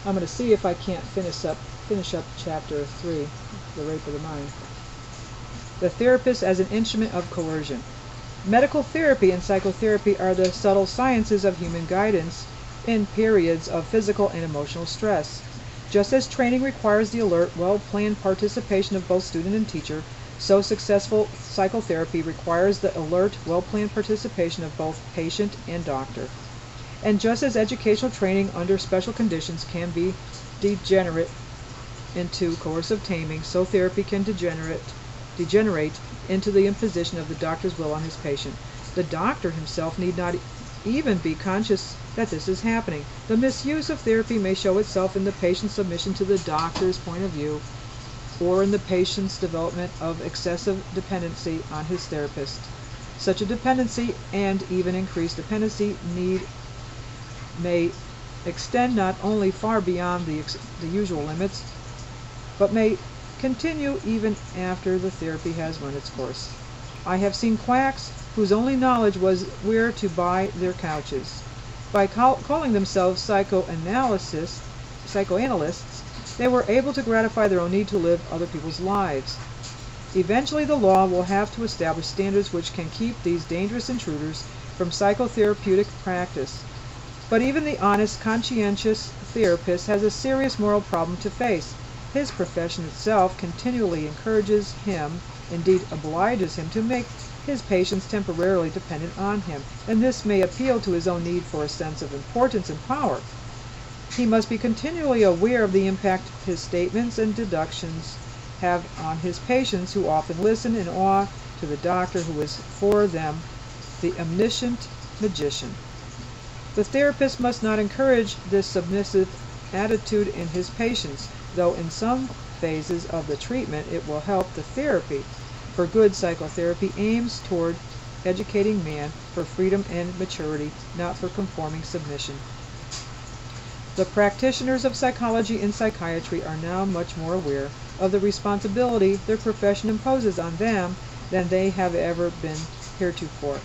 I'm going to see if I can't finish up chapter 3, the rape of the mind. The therapist as an instrument of coercion. Medical therapy and psychotherapy are the subtle sciences of human guidance in periods of physical and emotional stress. Just as training requires the alert, well-planned participation of both student and teacher, so successful psychotherapy requires the alert, well-planned participation of both patient and doctor. And just as educational training under special conditions can be degenerate into coercive taming, so therapy can degenerate into the imposition of the doctor's will on his patient. The doctor himself need not even be conscious that this is happening. The misuse of therapy may show itself in the patient's submission to the doctor's point of view, or in the patient's development of excessive dependency on his therapist. Such a dependency, and even increased dependency, may extend not only far beyond the usual limits, but may continue even after the therapy has run its course. I have seen quacks whose only knowledge was where to buy their couches. By calling themselves psychoanalysts, they were able to gratify their own need to live other people's lives. Eventually the law will have to establish standards which can keep these dangerous intruders from psychotherapeutic practice. But even the honest, conscientious therapist has a serious moral problem to face. His profession itself continually encourages him, indeed obliges him, to make his patients temporarily dependent on him, and this may appeal to his own need for a sense of importance and power. He must be continually aware of the impact his statements and deductions have on his patients, who often listen in awe to the doctor who is for them the omniscient magician. The therapist must not encourage this submissive attitude in his patients, though in some phases of the treatment it will help the therapy. For good psychotherapy aims toward educating man for freedom and maturity, not for conforming submission. The practitioners of psychology and psychiatry are now much more aware of the responsibility their profession imposes on them than they have ever been heretofore.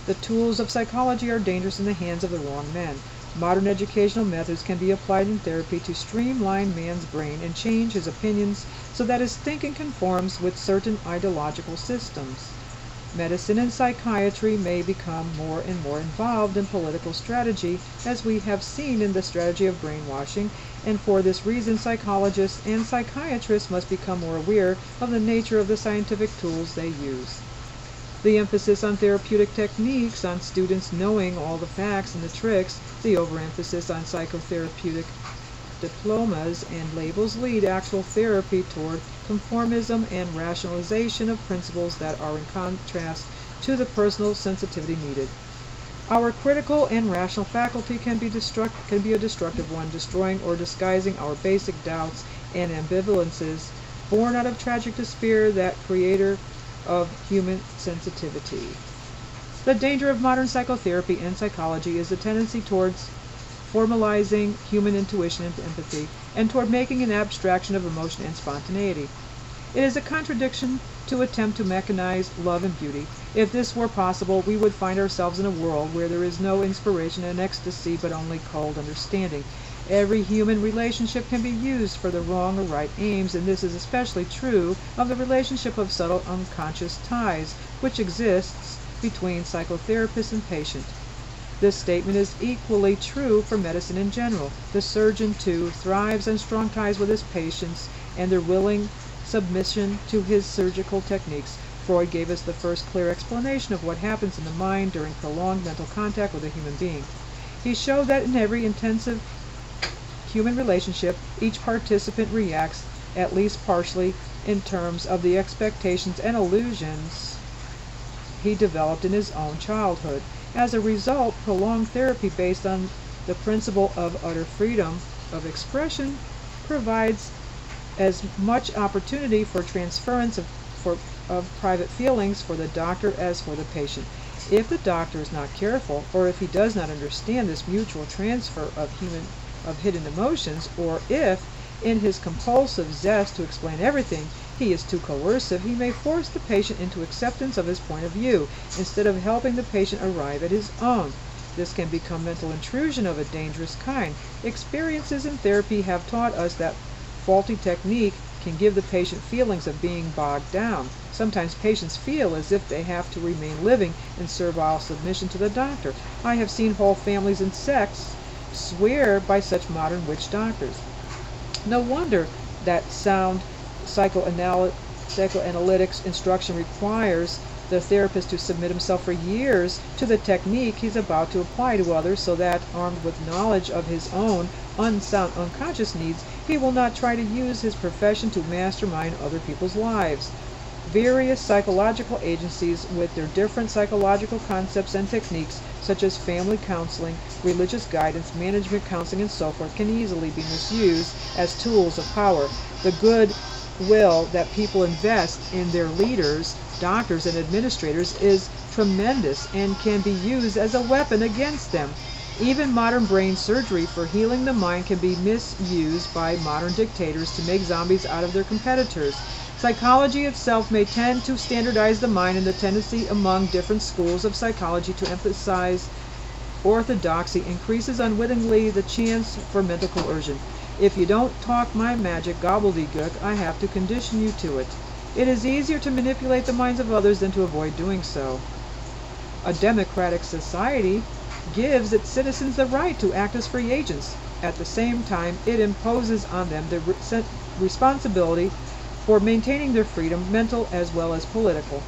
The tools of psychology are dangerous in the hands of the wrong men. Modern educational methods can be applied in therapy to streamline man's brain and change his opinions so that his thinking conforms with certain ideological systems. Medicine and psychiatry may become more and more involved in political strategy, as we have seen in the strategy of brainwashing, and for this reason psychologists and psychiatrists must become more aware of the nature of the scientific tools they use. The emphasis on therapeutic techniques, on students knowing all the facts and the tricks, the overemphasis on psychotherapeutic diplomas and labels lead actual therapy toward conformism and rationalization of principles that are in contrast to the personal sensitivity needed. Our critical and rational faculty can be a destructive one, destroying or disguising our basic doubts and ambivalences, born out of tragic despair, that creator of human sensitivity. The danger of modern psychotherapy and psychology is the tendency towards formalizing human intuition and empathy, and toward making an abstraction of emotion and spontaneity. It is a contradiction to attempt to mechanize love and beauty. If this were possible, we would find ourselves in a world where there is no inspiration and ecstasy, but only cold understanding. Every human relationship can be used for the wrong or right aims, and this is especially true of the relationship of subtle unconscious ties, which exists between psychotherapist and patient. This statement is equally true for medicine in general. The surgeon, too, thrives on strong ties with his patients and their willing submission to his surgical techniques. Freud gave us the first clear explanation of what happens in the mind during prolonged mental contact with a human being. He showed that in every intensive human relationship, each participant reacts, at least partially, in terms of the expectations and illusions he developed in his own childhood. As a result, prolonged therapy based on the principle of utter freedom of expression provides as much opportunity for transference of private feelings for the doctor as for the patient. If the doctor is not careful, or if he does not understand this mutual transfer of hidden emotions, or if, in his compulsive zest to explain everything, he is too coercive, he may force the patient into acceptance of his point of view, instead of helping the patient arrive at his own. This can become mental intrusion of a dangerous kind. Experiences in therapy have taught us that faulty technique can give the patient feelings of being bogged down. Sometimes patients feel as if they have to remain living in servile submission to the doctor. I have seen whole families and sects swear by such modern witch doctors. No wonder that sound psychoanalytics instruction requires the therapist to submit himself for years to the technique he's about to apply to others, so that, armed with knowledge of his own unsound unconscious needs, he will not try to use his profession to mastermind other people's lives. Various psychological agencies with their different psychological concepts and techniques, such as family counseling, religious guidance, management counseling, and so forth, can easily be misused as tools of power. The good will that people invest in their leaders, doctors, and administrators is tremendous and can be used as a weapon against them. Even modern brain surgery for healing the mind can be misused by modern dictators to make zombies out of their competitors. Psychology itself may tend to standardize the mind, and the tendency among different schools of psychology to emphasize orthodoxy increases unwittingly the chance for mental coercion. If you don't talk my magic gobbledygook, I have to condition you to it. It is easier to manipulate the minds of others than to avoid doing so. A democratic society gives its citizens the right to act as free agents. At the same time, it imposes on them the responsibility for maintaining their freedom, mental as well as political.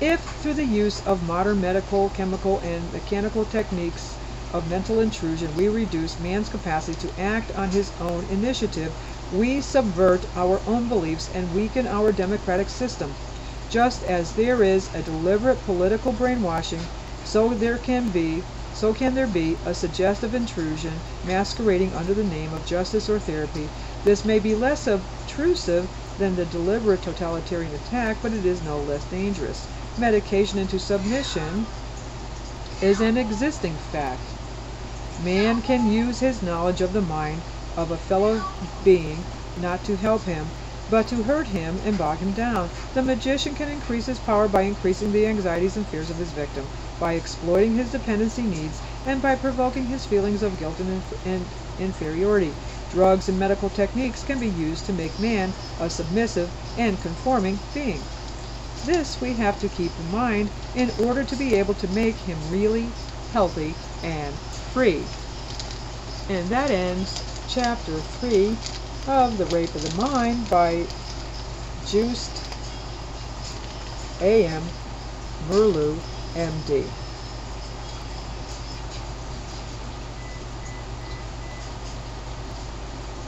If, through the use of modern medical, chemical, and mechanical techniques of mental intrusion, we reduce man's capacity to act on his own initiative, we subvert our own beliefs and weaken our democratic system. Just as there is a deliberate political brainwashing, so can there be a suggestive intrusion masquerading under the name of justice or therapy. This may be less obtrusive than the deliberate totalitarian attack, but it is no less dangerous. Medication into submission is an existing fact. Man can use his knowledge of the mind of a fellow being not to help him, but to hurt him and bog him down. The magician can increase his power by increasing the anxieties and fears of his victim, by exploiting his dependency needs, and by provoking his feelings of guilt and inferiority. Drugs and medical techniques can be used to make man a submissive and conforming being. This we have to keep in mind in order to be able to make him really healthy and free. And that ends Chapter 3 of The Rape of the Mind by Juiced A.M. Merleau, M.D.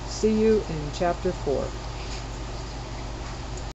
See you in Chapter 4.